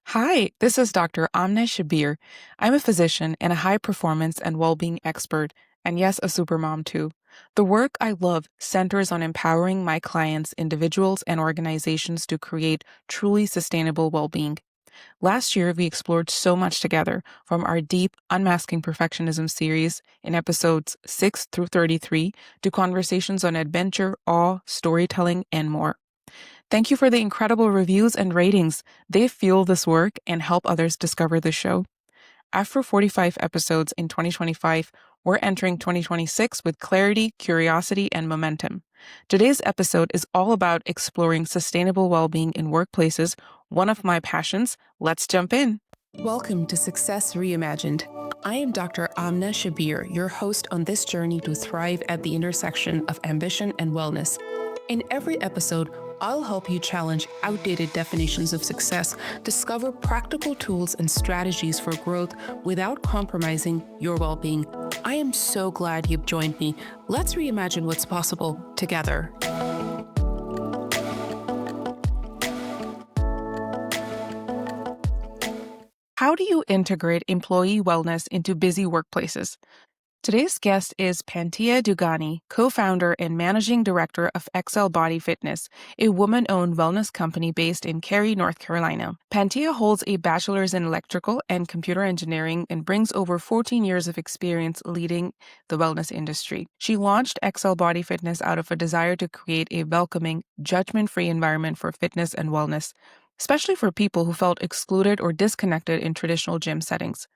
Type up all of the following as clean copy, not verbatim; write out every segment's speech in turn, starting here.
Hi, this is Dr. Amna Shabir. I'm a physician and a high performance and well being expert, and yes, a supermom too. The work I love centers on empowering my clients, individuals, and organizations to create truly sustainable well being. Last year, we explored so much together, from our deep Unmasking Perfectionism series in episodes 6 through 33 to conversations on adventure, awe, storytelling, and more. Thank you for the incredible reviews and ratings. They fuel this work and help others discover the show. After 45 episodes in 2025, we're entering 2026 with clarity, curiosity, and momentum. Today's episode is all about exploring sustainable well-being in workplaces, one of my passions. Let's jump in. Welcome to Success Reimagined. I am Dr. Amna Shabir, your host on this journey to thrive at the intersection of ambition and wellness. In every episode, I'll help you challenge outdated definitions of success, discover practical tools and strategies for growth without compromising your well being. I am so glad you've joined me. Let's reimagine what's possible together. How do you integrate employee wellness into busy workplaces? Today's guest is Pantea Dugani, co-founder and managing director of XL Body Fitness, a woman-owned wellness company based in Cary, North Carolina. Pantea holds a bachelor's in electrical and computer engineering and brings over 14 years of experience leading the wellness industry. She launched XL Body Fitness out of a desire to create a welcoming, judgment-free environment for fitness and wellness, especially for people who felt excluded or disconnected in traditional gym settings.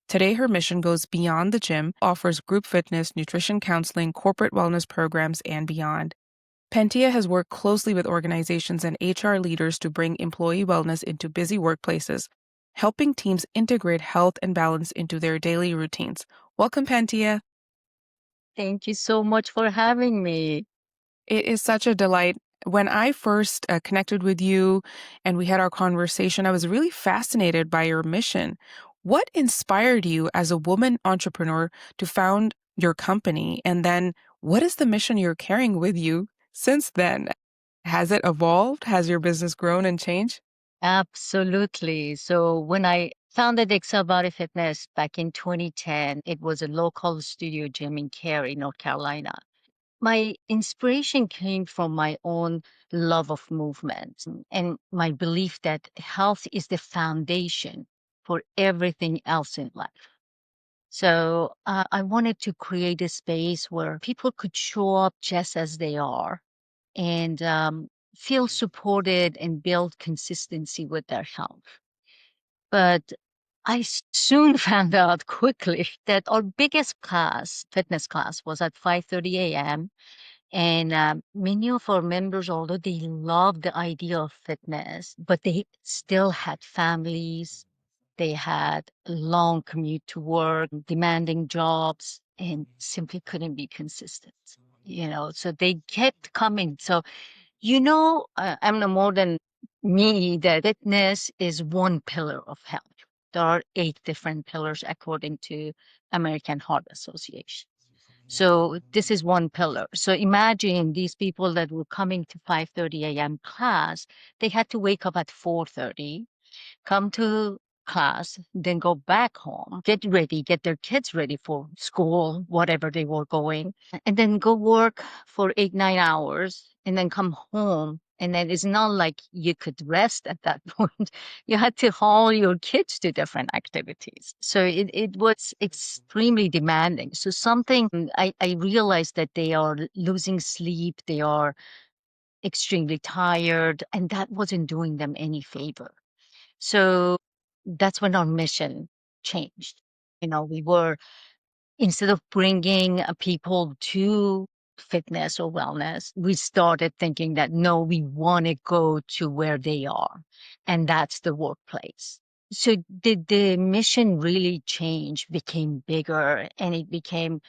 Today, her mission goes beyond the gym, offers group fitness, nutrition counseling, corporate wellness programs, and beyond. Pantea has worked closely with organizations and HR leaders to bring employee wellness into busy workplaces, helping teams integrate health and balance into their daily routines. Welcome, Pantea. Thank you so much for having me. It is such a delight. When I first connected with you and we had our conversation, I was really fascinated by your mission. What inspired you as a woman entrepreneur to found your company? And then what is the mission you're carrying with you since then? Has it evolved? Has your business grown and changed? Absolutely. So when I founded Excel Body Fitness back in 2010, it was a local studio gym in Cary, North Carolina. My inspiration came from my own love of movement and my belief that health is the foundation for everything else in life. So I wanted to create a space where people could show up just as they are and feel supported and build consistency with their health. But soon found out quickly that our biggest class, fitness class, was at 5:30 a.m. And many of our members, although they loved the idea of fitness, but they still had families. They had a long commute to work, demanding jobs, and simply couldn't be consistent. So they kept coming. So I'm no more than me that fitness is one pillar of health. There are 8 different pillars according to American Heart Association. So this is one pillar. So imagine these people that were coming to 5:30 a.m. class, they had to wake up at 4:30, come to class, then go back home, get ready, get their kids ready for school, whatever they were going, and then go work for 8, 9 hours and then come home. And then it's not like you could rest at that point. You had to haul your kids to different activities. So it was extremely demanding. So I realized that they are losing sleep, they are extremely tired, and that wasn't doing them any favor. So that's when our mission changed. We were, instead of bringing people to fitness or wellness, we started thinking that no, we want to go to where they are, and that's the workplace. So the mission really changed, became bigger, and it became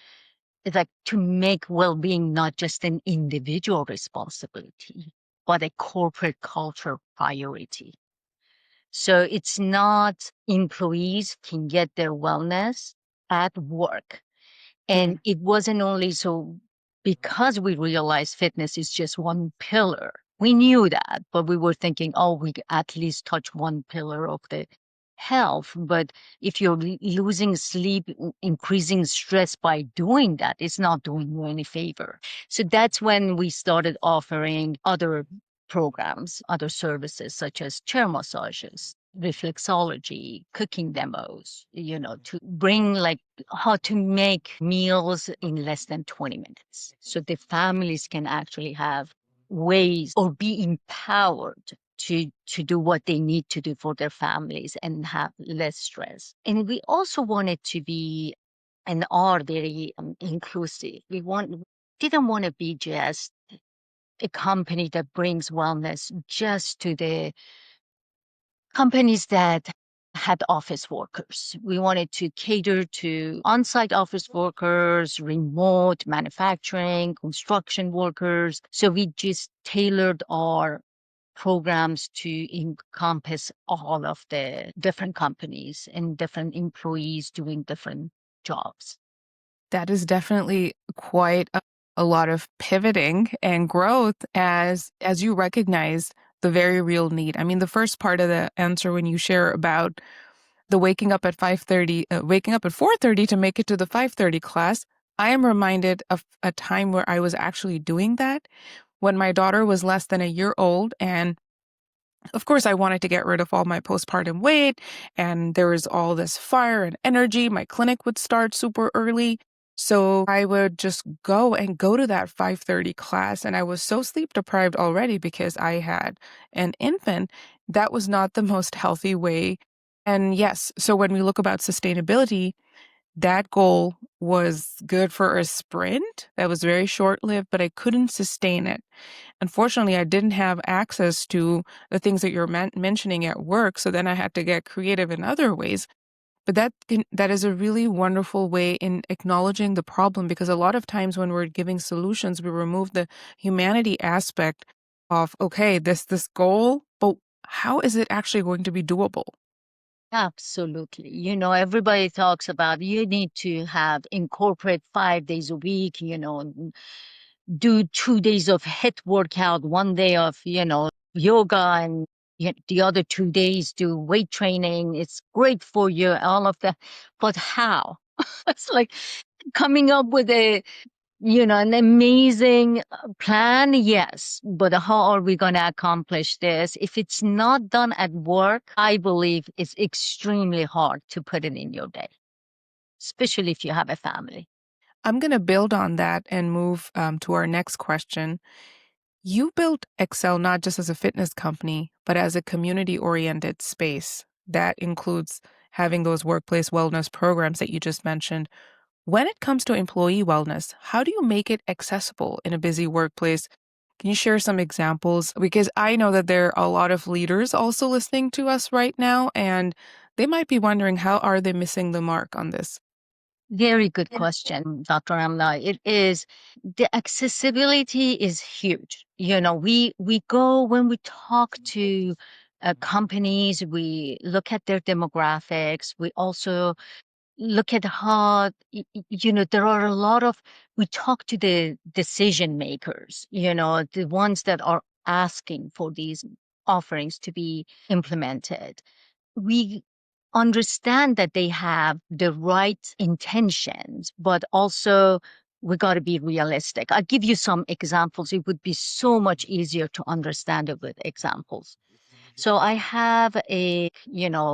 like to make well-being not just an individual responsibility, but a corporate culture priority. So it's not employees can get their wellness at work. Mhm. And it wasn't only so because we realized fitness is just one pillar. We knew that, but we were thinking, oh, we at least touch one pillar of the health. But if you're losing sleep, increasing stress by doing that, it's not doing you any favor. So that's when we started offering other programs, other services such as chair massages, reflexology, cooking demos, to bring like how to make meals in less than 20 minutes. So the families can actually have ways or be empowered to do what they need to do for their families and have less stress. And we also wanted to be and are very inclusive. Didn't want to be just a company that brings wellness just to the companies that had office workers. We wanted to cater to on-site office workers, remote manufacturing, construction workers. So we just tailored our programs to encompass all of the different companies and different employees doing different jobs. That is definitely quite a lot of pivoting and growth as you recognize the very real need. I mean, the first part of the answer when you share about the waking up at 5:30, waking up at 4:30 to make it to the 5:30 class, I am reminded of a time where I was actually doing that when my daughter was less than a year old. And of course, I wanted to get rid of all my postpartum weight, and there was all this fire and energy. My clinic would start super early. So I would just go to that 5:30 class, and I was so sleep deprived already because I had an infant. That was not the most healthy way. And yes, so when we look about sustainability, that goal was good for a sprint. That was very short-lived, but I couldn't sustain it. Unfortunately, I didn't have access to the things that you're mentioning at work, so then I had to get creative in other ways. But that is a really wonderful way in acknowledging the problem, because a lot of times when we're giving solutions, we remove the humanity aspect of, okay, this goal, but how is it actually going to be doable? Absolutely. Everybody talks about you need to have incorporate 5 days a week, do 2 days of HIIT workout, 1 day of, yoga, and the other 2 days do weight training. It's great for you, all of that. But how? It's like coming up with an amazing plan, yes. But how are we going to accomplish this? If it's not done at work, I believe it's extremely hard to put it in your day, especially if you have a family. I'm going to build on that and move to our next question. You built Excel not just as a fitness company, but as a community oriented space that includes having those workplace wellness programs that you just mentioned. When it comes to employee wellness, how do you make it accessible in a busy workplace? Can you share some examples? Because I know that there are a lot of leaders also listening to us right now, and they might be wondering, how are they missing the mark on this? Very good question, Dr. Amna. It is the accessibility is huge. We go when we talk to companies, we look at their demographics. We also look at how there are a lot of we talk to the decision makers, the ones that are asking for these offerings to be implemented. We understand that they have the right intentions, but also we got to be realistic. I'll give you some examples. It would be so much easier to understand it with examples. So I have a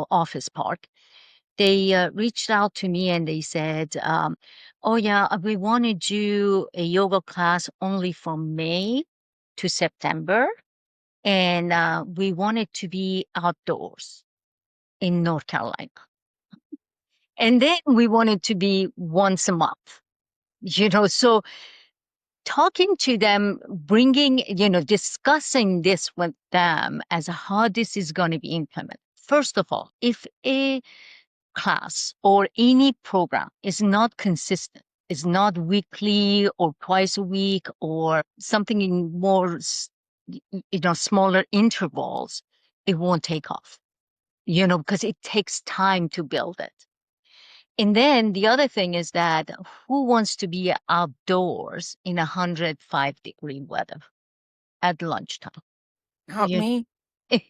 office park. They reached out to me and they said, oh yeah, we want to do a yoga class only from May to September, and we want it to be outdoors in North Carolina. And then we want it to be once a month, so talking to them, discussing this with them as how this is going to be implemented. First of all, if a class or any program is not consistent, is not weekly or twice a week or something in more, smaller intervals, it won't take off, because it takes time to build it. And then the other thing is that who wants to be outdoors in 105-degree weather at lunchtime? Help You me. and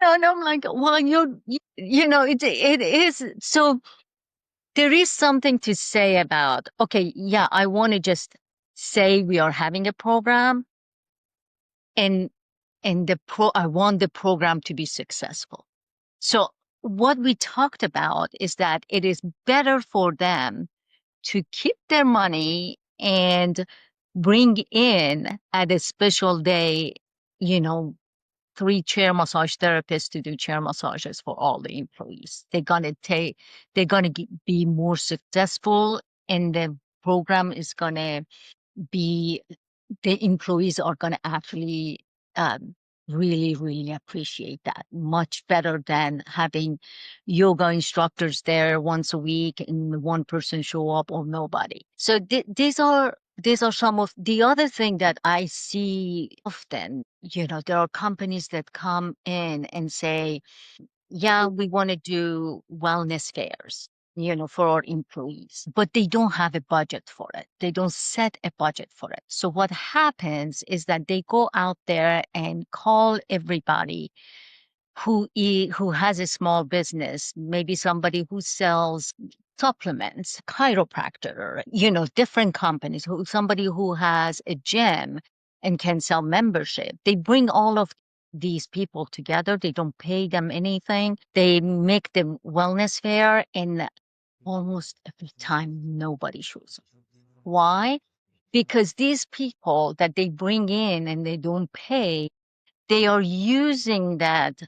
I'm like, well, it is. So there is something to say about, okay, yeah, I want to just say we are having a program, and I want the program to be successful. So what we talked about is that it is better for them to keep their money and bring in at a special day, you know, 3 chair massage therapists to do chair massages for all the employees. They're gonna be more successful, and the program is gonna be, the employees are gonna actually um, really, really appreciate that much better than having yoga instructors there once a week and one person show up or nobody. So these are some of the other thing that I see often. There are companies that come in and say, yeah, we want to do wellness fairs, for our employees, but they don't have a budget for it. They don't set a budget for it. So what happens is that they go out there and call everybody who has a small business, maybe somebody who sells supplements, chiropractor, different companies, somebody who has a gym and can sell membership. They bring all of these people together. They don't pay them anything. They make the wellness fair, and almost every time nobody shows up. Why? Because these people that they bring in and they don't pay, they are using that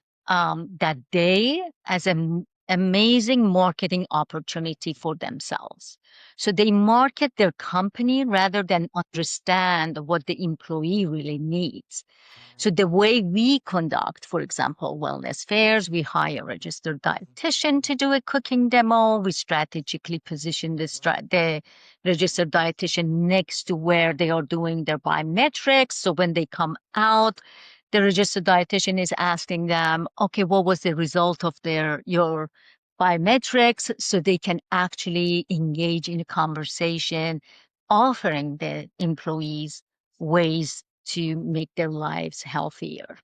day as an amazing marketing opportunity for themselves. So they market their company rather than understand what the employee really needs. So the way we conduct, for example, wellness fairs, we hire a registered dietitian to do a cooking demo. We strategically position the registered dietitian next to where they are doing their biometrics. So when they come out, the registered dietitian is asking them, okay, what was the result of your biometrics? So they can actually engage in a conversation, offering the employees ways to make their lives healthier.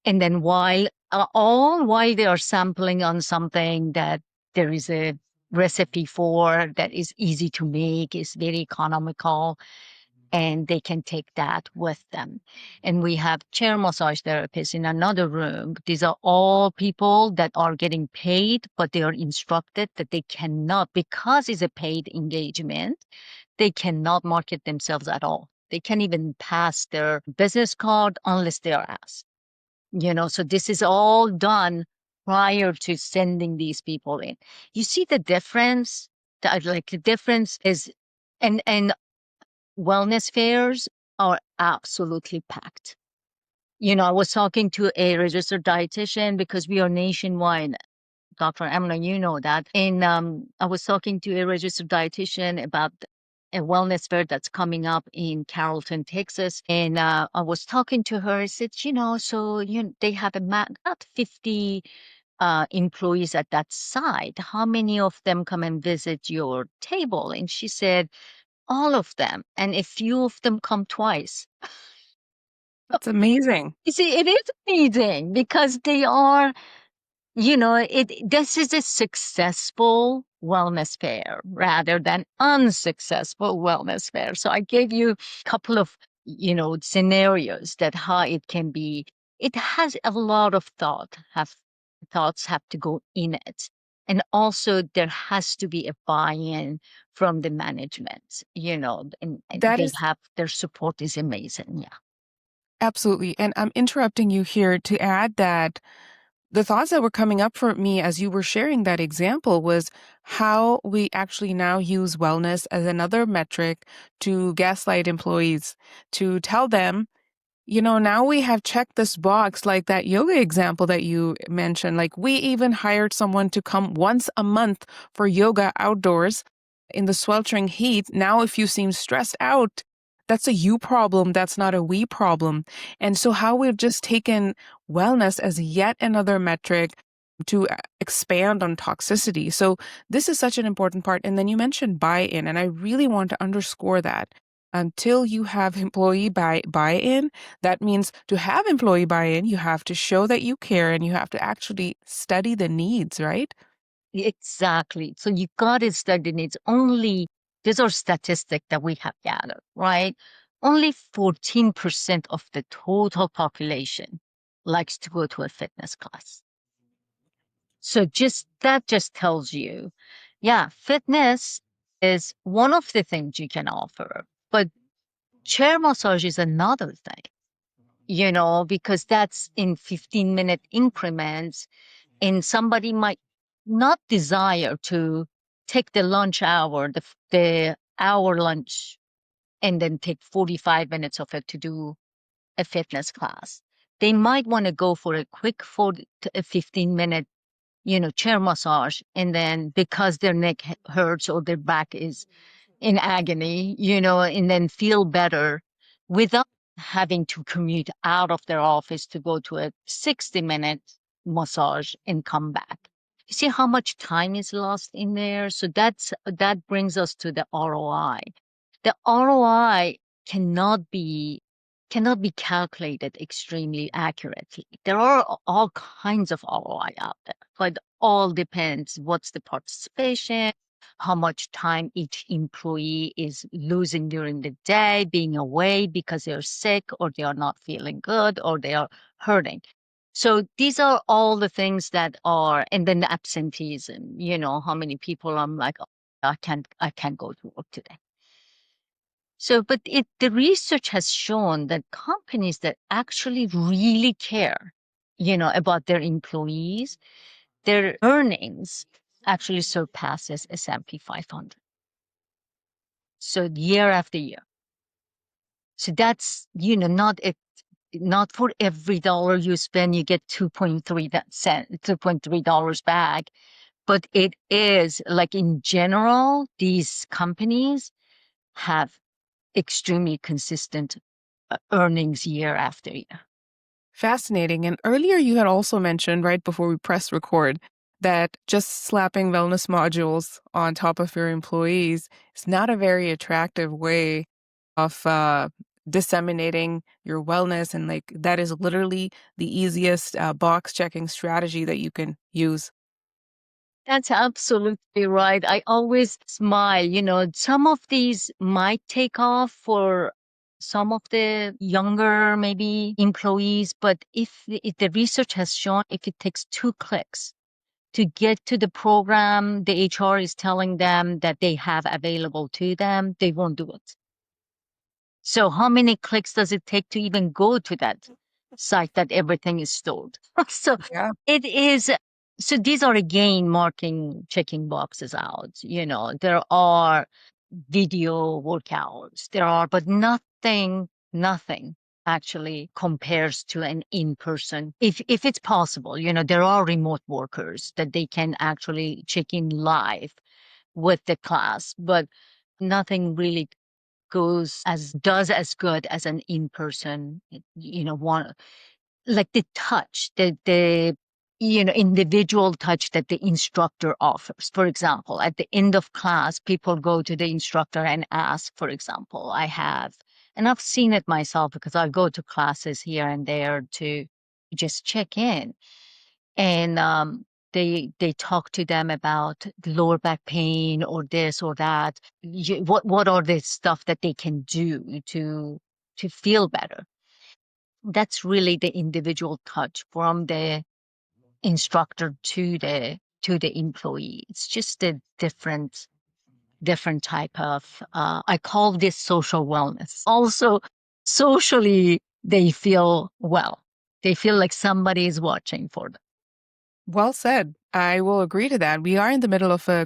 And then all while they are sampling on something that there is a recipe for, that is easy to make, is very economical, and they can take that with them. And we have chair massage therapists in another room. These are all people that are getting paid, but they are instructed that they cannot, because it's a paid engagement, they cannot market themselves at all. They can't even pass their business card unless they are asked. So this is all done prior to sending these people in. You see the difference? The difference is, and wellness fairs are absolutely packed. I was talking to a registered dietitian because we are nationwide. Dr. Amna, you know that. And I was talking to a registered dietitian about a wellness fair that's coming up in Carrollton, Texas. And I was talking to her. I said, so they have about 50 employees at that site. How many of them come and visit your table? And she said, all of them. And a few of them come twice. That's amazing. You see, it is amazing because they are, this is a successful wellness fair rather than unsuccessful wellness fair. So I gave you a couple of, scenarios that how it can be. It has a lot of thoughts have to go in it. And also there has to be a buy-in from the management, and That is their support is amazing. Yeah. absolutely. And I'm interrupting you here to add that the thoughts that were coming up for me as you were sharing that example was how we actually now use wellness as another metric to gaslight employees, to tell them, now we have checked this box, like that yoga example that you mentioned. Like, we even hired someone to come once a month for yoga outdoors in the sweltering heat. Now, if you seem stressed out, that's a you problem. That's not a we problem. And so, how we've just taken wellness as yet another metric to expand on toxicity. So, this is such an important part. And then you mentioned buy in, and I really want to underscore that. until you have employee buy-in. That means to have employee buy-in, you have to show that you care and you have to actually study the needs, right? Exactly. So you got to study needs. Only, these are statistics that we have gathered, right? Only 14% of the total population likes to go to a fitness class. So just that just tells you, yeah, fitness is one of the things you can offer, but chair massage is another thing, because that's in 15-minute increments, and somebody might not desire to take the lunch hour, the hour lunch, and then take 45 minutes of it to do a fitness class. They might want to go for a quick 40 to a 15-minute, chair massage. And then because their neck hurts or their back is in agony, and then feel better without having to commute out of their office to go to a 60-minute massage and come back. You see how much time is lost in there? So that brings us to the ROI. The ROI cannot be cannot be calculated extremely accurately. There are all kinds of ROI out there, but all depends what's the participation, how much time each employee is losing during the day, being away because they're sick or they are not feeling good or they are hurting. So these are all the things that are, and then the absenteeism, how many people I'm like, "Oh, I can't go to work today." So, but the research has shown that companies that actually really care, about their employees, their earnings actually surpasses S&P 500. So year after year. So that's, not for every dollar you spend, you get 2.3 $2.3 back. But it is like in general, these companies have extremely consistent earnings year after year. Fascinating. And earlier you had also mentioned, right before we press record, that just slapping wellness modules on top of your employees is not a very attractive way of disseminating your wellness. And like that is literally the easiest box checking strategy that you can use. That's absolutely right. I always smile. Some of these might take off for some of the younger, maybe employees, but if the research has shown if it takes 2 clicks to get to the program the HR is telling them that they have available to them, they won't do it. So how many clicks does it take to even go to that site that everything is stored? So Yeah. it is. So these are again marking, checking boxes out. There are video workouts. There are, but nothing actually compares to an in-person. If it's possible, there are remote workers that they can actually check in live with the class, but nothing really does as good as an in-person, one, like the touch, the individual touch that the instructor offers. For example, at the end of class, people go to the instructor and ask, for example, and I've seen it myself because I go to classes here and there to just check in. And they talk to them about the lower back pain or this or that. What are the stuff that they can do to feel better? That's really the individual touch from the instructor to the employee. It's just a different type of, I call this social wellness. Also, socially, they feel well. They feel like somebody is watching for them. Well said. I will agree to that. We are in the middle of a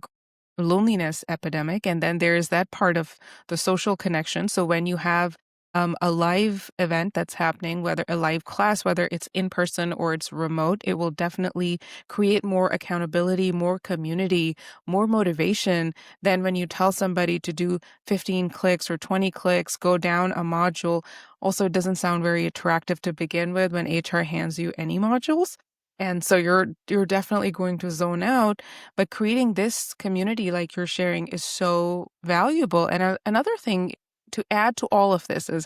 loneliness epidemic, and then there's that part of the social connection. So when you have a live event that's happening, whether a live class, whether it's in person or it's remote, it will definitely create more accountability, more community, more motivation than when you tell somebody to do 15 clicks or 20 clicks, go down a module. Also, it doesn't sound very attractive to begin with when HR hands you any modules. And so you're definitely going to zone out, but creating this community like you're sharing is so valuable. And another thing to add to all of this is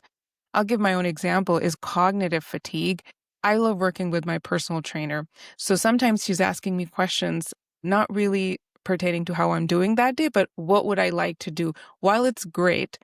I'll give my own example is cognitive fatigue. I love working with my personal trainer. So sometimes she's asking me questions, not really pertaining to how I'm doing that day, but what would I like to do? While it's great,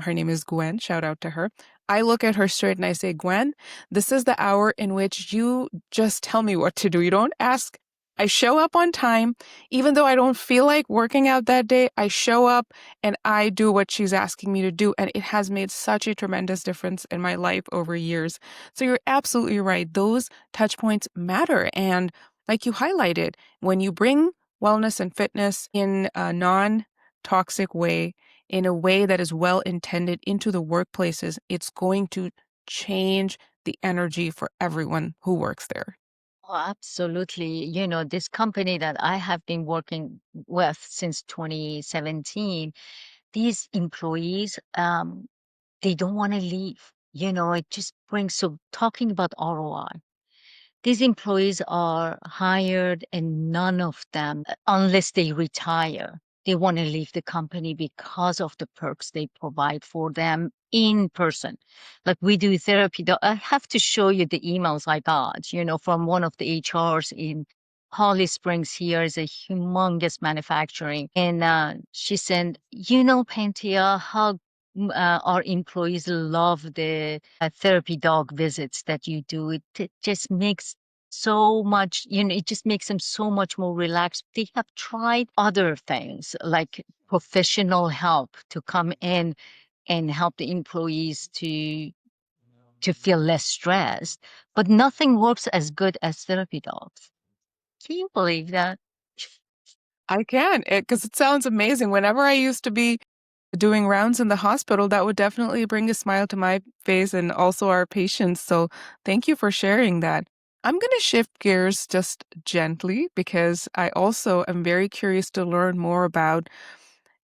her name is Gwen, shout out to her. I look at her straight and I say, Gwen, this is the hour in which you just tell me what to do. You don't ask. I show up on time. Even though I don't feel like working out that day, I show up and I do what she's asking me to do. And it has made such a tremendous difference in my life over years. So you're absolutely right. Those touch points matter. And like you highlighted, when you bring wellness and fitness in a non toxic way, in a way that is well intended into the workplaces, it's going to change the energy for everyone who works there. Oh, absolutely. This company that I have been working with since 2017, these employees, they don't want to leave. It just brings, so talking about ROI, these employees are hired and none of them, unless they retire, they want to leave the company because of the perks they provide for them in person. Like we do therapy. I have to show you the emails I got, from one of the HRs in Holly Springs. Here is a humongous manufacturing. And she said, Pantea, how our employees love the therapy dog visits that you do. It just makes so much, it just makes them so much more relaxed. They have tried other things like professional help to come in and help the employees to feel less stressed, but nothing works as good as therapy dogs. Can you believe that? I can, because it sounds amazing. Whenever I used to be doing rounds in the hospital, that would definitely bring a smile to my face and also our patients. So thank you for sharing that. I'm going to shift gears just gently because I also am very curious to learn more about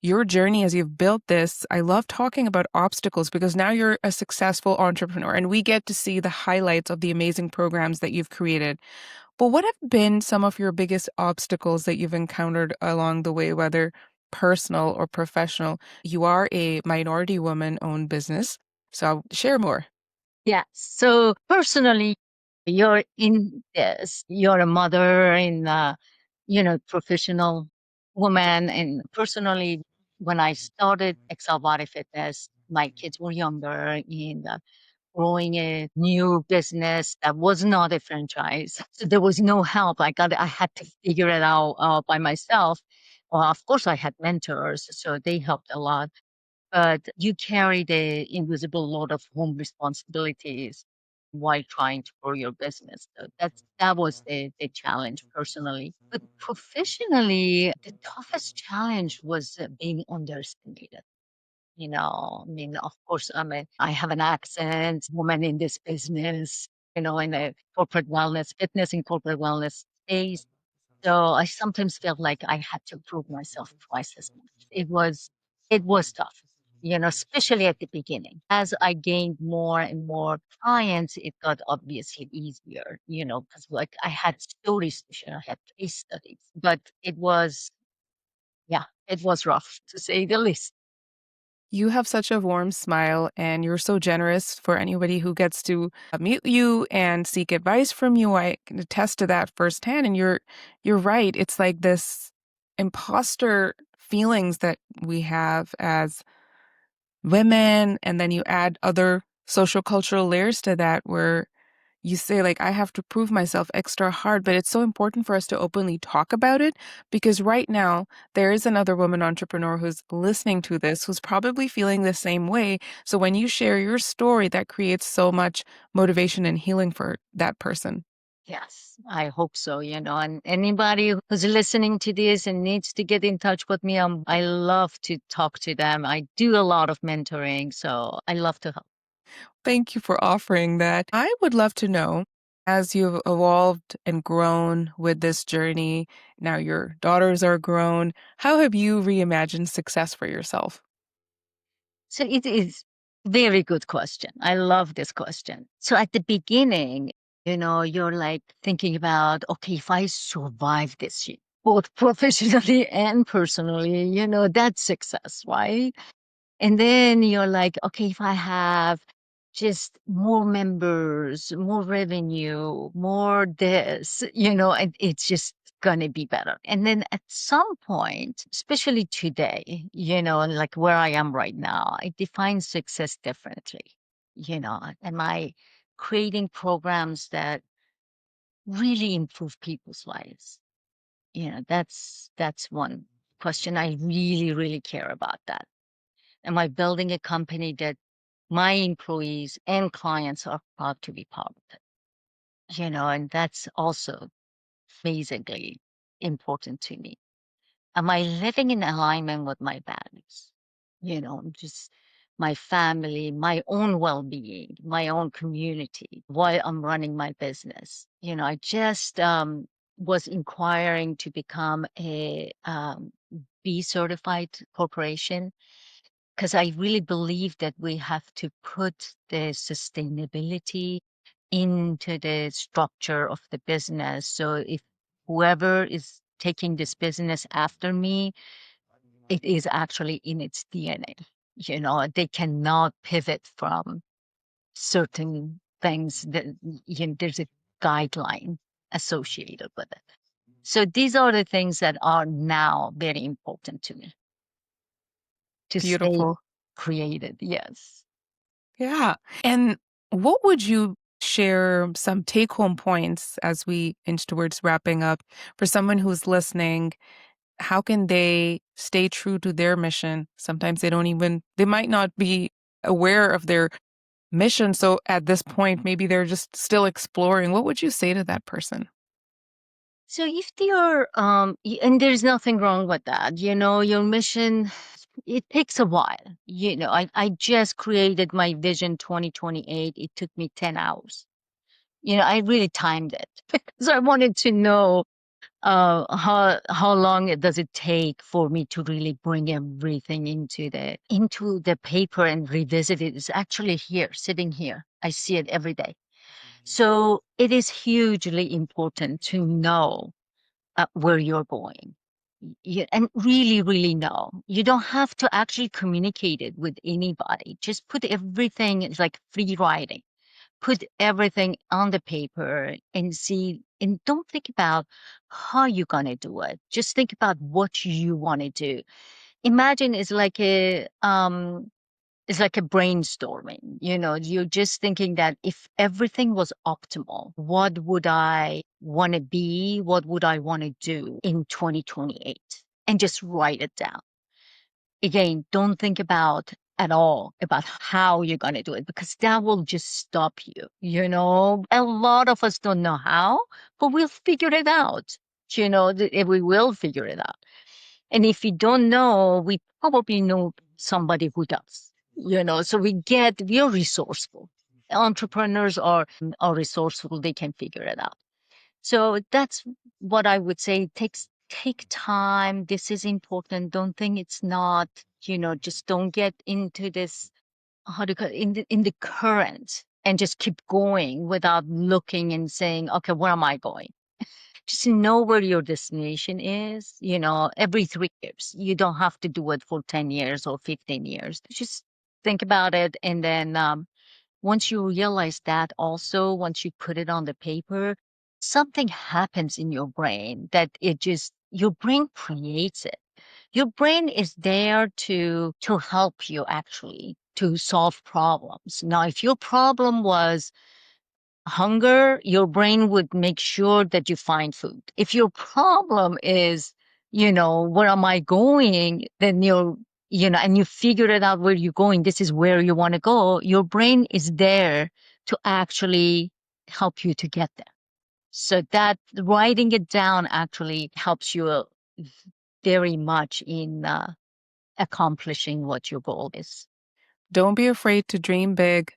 your journey as you've built this. I love talking about obstacles because now you're a successful entrepreneur and we get to see the highlights of the amazing programs that you've created. But what have been some of your biggest obstacles that you've encountered along the way, whether personal or professional? You are a minority woman owned business, so share more. Yeah. So personally, you're in this, you're a mother and, professional woman. And personally, when I started Excel Body Fitness, my kids were younger and growing a new business that was not a franchise. So there was no help. I had to figure it out by myself. Well, of course, I had mentors, so they helped a lot, but you carry the invisible load of home responsibilities while trying to grow your business. So that was the challenge personally. But professionally, the toughest challenge was being underestimated. I mean, of course, I have an accent, woman in this business, in the corporate wellness, fitness and corporate wellness space. So I sometimes felt like I had to prove myself twice as much. It was tough, especially at the beginning. As I gained more and more clients, it got obviously easier, because like I had stories to share, I had case studies, but yeah, it was rough to say the least. You have such a warm smile, and you're so generous for anybody who gets to meet you and seek advice from you. I can attest to that firsthand. And you're right. It's like this imposter feelings that we have as women, and then you add other social cultural layers to that where you say like I have to prove myself extra hard, but it's so important for us to openly talk about it because right now there is another woman entrepreneur who's listening to this who's probably feeling the same way. So when you share your story, that creates so much motivation and healing for that person. Yes, I hope so, and anybody who's listening to this and needs to get in touch with me, I love to talk to them. I do a lot of mentoring, so I love to help. Thank you for offering that. I would love to know, as you've evolved and grown with this journey, now your daughters are grown, how have you reimagined success for yourself? So it is very good question. I love this question. So at the beginning, you're like thinking about, okay, if I survive this shit, both professionally and personally, that's success, right? And then you're like, okay, if I have just more members, more revenue, more this, and it's just gonna be better. And then at some point, especially today, like where I am right now, I define success differently. Am I creating programs that really improve people's lives? That's one question I really, really care about that. Am I building a company that my employees and clients are proud to be part of it? And that's also amazingly important to me. Am I living in alignment with my values? Just my family, my own well-being, my own community while I'm running my business. I just was inquiring to become a B certified corporation because I really believe that we have to put the sustainability into the structure of the business. So if whoever is taking this business after me, it is actually in its DNA. They cannot pivot from certain things that there's a guideline associated with it. So these are the things that are now very important to me to stay Beautiful. created. Yes. Yeah. And what would you share some take home points as we inch towards wrapping up for someone who's listening? How can they stay true to their mission? Sometimes they might not be aware of their mission. So at this point, maybe they're just still exploring. What would you say to that person? So if you're and there's nothing wrong with that, your mission, it takes a while. I just created my vision 2028. It took me 10 hours. I really timed it because I wanted to know how long does it take for me to really bring everything into the paper and revisit it. It's actually here, sitting here. I see it every day. So it is hugely important to know where you're going. And really, really know. You don't have to actually communicate it with anybody. Just put everything, it's like free writing. Put everything on the paper and see, and don't think about how you're going to do it. Just think about what you want to do. Imagine it's like a brainstorming. You're just thinking that if everything was optimal, what would I want to be? What would I want to do in 2028? And just write it down. Again, don't think about at all about how you're going to do it because that will just stop you. A lot of us don't know how, but we'll figure it out. We will figure it out. And if we don't know, we probably know somebody who does. So we are resourceful. Entrepreneurs are resourceful. They can figure it out. So that's what I would say. Take time. This is important. Don't think it's not, just don't get into this, how do you call it, in the current and just keep going without looking and saying, okay, where am I going? Just know where your destination is, every 3 years. You don't have to do it for 10 years or 15 years. Just think about it. And then once you realize that, also, once you put it on the paper, something happens in your brain that your brain creates it. Your brain is there to help you actually to solve problems. Now, if your problem was hunger, your brain would make sure that you find food. If your problem is, where am I going? Then and you figure it out where you're going. This is where you want to go. Your brain is there to actually help you to get there. So that writing it down actually helps you very much in accomplishing what your goal is. Don't be afraid to dream big,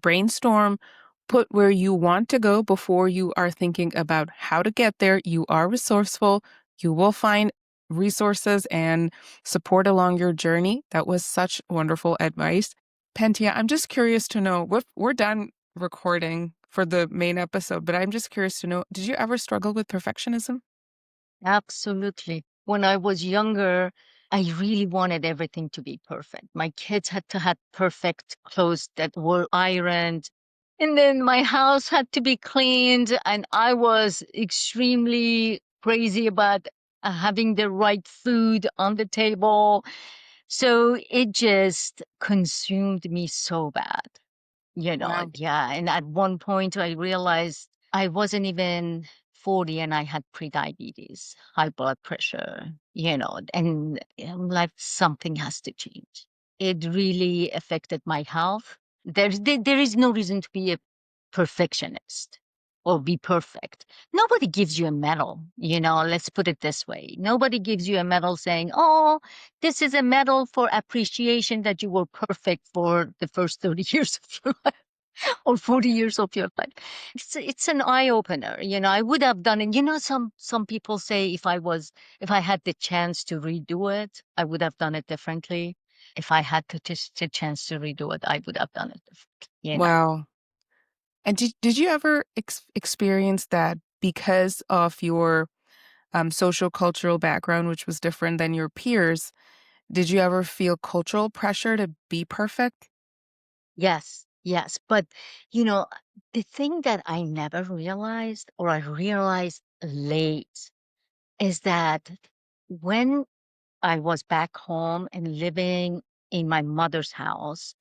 brainstorm, put where you want to go before you are thinking about how to get there. You are resourceful. You will find resources and support along your journey. That was such wonderful advice. Pantea, I'm just curious to know, we're done recording for the main episode, but I'm just curious to know, did you ever struggle with perfectionism? Absolutely. When I was younger, I really wanted everything to be perfect. My kids had to have perfect clothes that were ironed. And then my house had to be cleaned. And I was extremely crazy about having the right food on the table. So it just consumed me so bad. Wow. Yeah. And at one point, I realized I wasn't even 40 and I had prediabetes, high blood pressure, and I'm like, something has to change. It really affected my health. There is no reason to be a perfectionist or be perfect. Nobody gives you a medal, let's put it this way. Nobody gives you a medal saying, oh, this is a medal for appreciation that you were perfect for the first 30 years of your life or 40 years of your life. It's an eye opener. I would have done it. Some people say if I had the chance to redo it, I would have done it differently. If I had to just the chance to redo it, I would have done it differently. Wow. And did you ever experience that because of your social cultural background, which was different than your peers? Did you ever feel cultural pressure to be perfect? Yes, yes. But, you know, the thing that I never realized or I realized late is that when I was back home and living in my mother's house,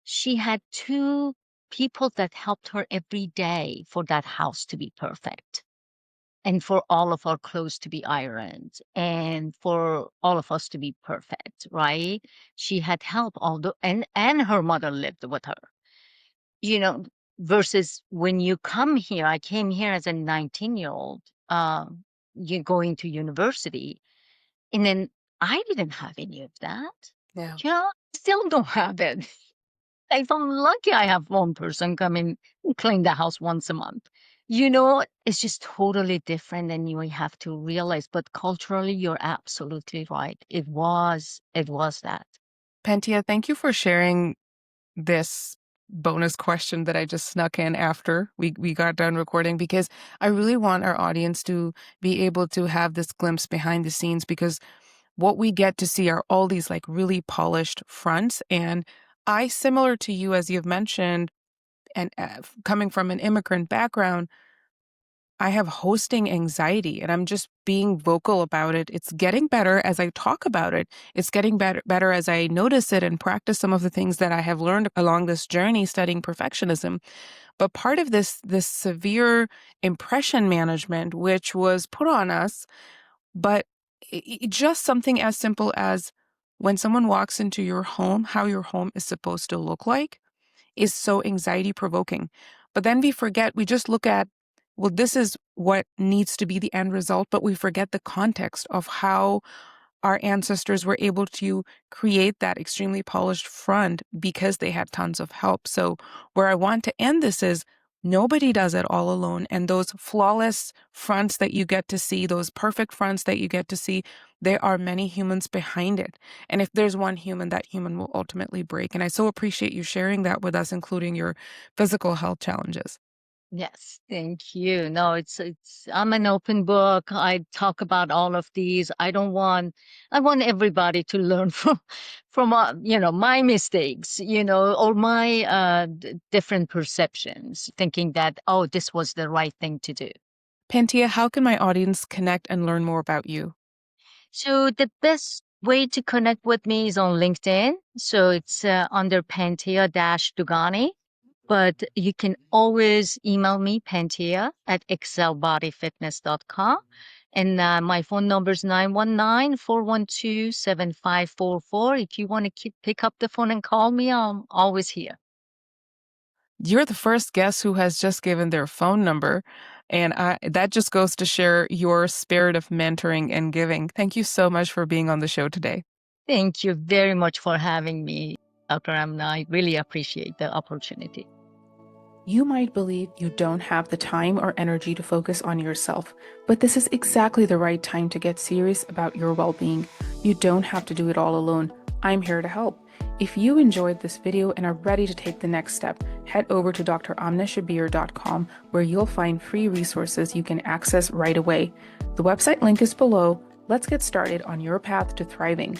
she had two people that helped her every day for that house to be perfect and for all of our clothes to be ironed and for all of us to be perfect, right? She had help, although, and her mother lived with her, you know, versus when you come here, I came here as a 19-year-old, you going to university, and then I didn't have any of that. Yeah. Still don't have it. If I'm lucky, I have one person come in and clean the house once a month. It's just totally different, and you have to realize. But culturally, you're absolutely right. It was that. Pantea, thank you for sharing this bonus question that I just snuck in after we got done recording, because I really want our audience to be able to have this glimpse behind the scenes, because what we get to see are all these like really polished fronts. And I, similar to you, as you've mentioned, and coming from an immigrant background, I have hosting anxiety and I'm just being vocal about it. It's getting better as I talk about it. It's getting better as I notice it and practice some of the things that I have learned along this journey studying perfectionism. But part of this severe impression management, which was put on us, but just something as simple as when someone walks into your home, how your home is supposed to look like is so anxiety provoking. But then we forget, we just look at, well, this is what needs to be the end result, but we forget the context of how our ancestors were able to create that extremely polished front because they had tons of help. So, where I want to end this is nobody does it all alone. And those flawless fronts that you get to see, those perfect fronts that you get to see, there are many humans behind it. And if there's one human, that human will ultimately break. And I so appreciate you sharing that with us, including your physical health challenges. Yes, thank you. No, I'm an open book. I talk about all of these. I want everybody to learn from my mistakes, or my different perceptions, thinking that, oh, this was the right thing to do. Pantea, how can my audience connect and learn more about you? So the best way to connect with me is on LinkedIn. So it's under Pantea-Dugani. But you can always email me, Pantea at excelbodyfitness.com. And my phone number is 919-412-7544. If you want to pick up the phone and call me, I'm always here. You're the first guest who has just given their phone number, and that just goes to share your spirit of mentoring and giving. Thank you so much for being on the show today. Thank you very much for having me, Dr. Amna. I really appreciate the opportunity. You might believe you don't have the time or energy to focus on yourself, but this is exactly the right time to get serious about your well-being. You don't have to do it all alone. I'm here to help. If you enjoyed this video and are ready to take the next step, head over to dramnashabir.com, where you'll find free resources you can access right away. The website link is below. Let's get started on your path to thriving.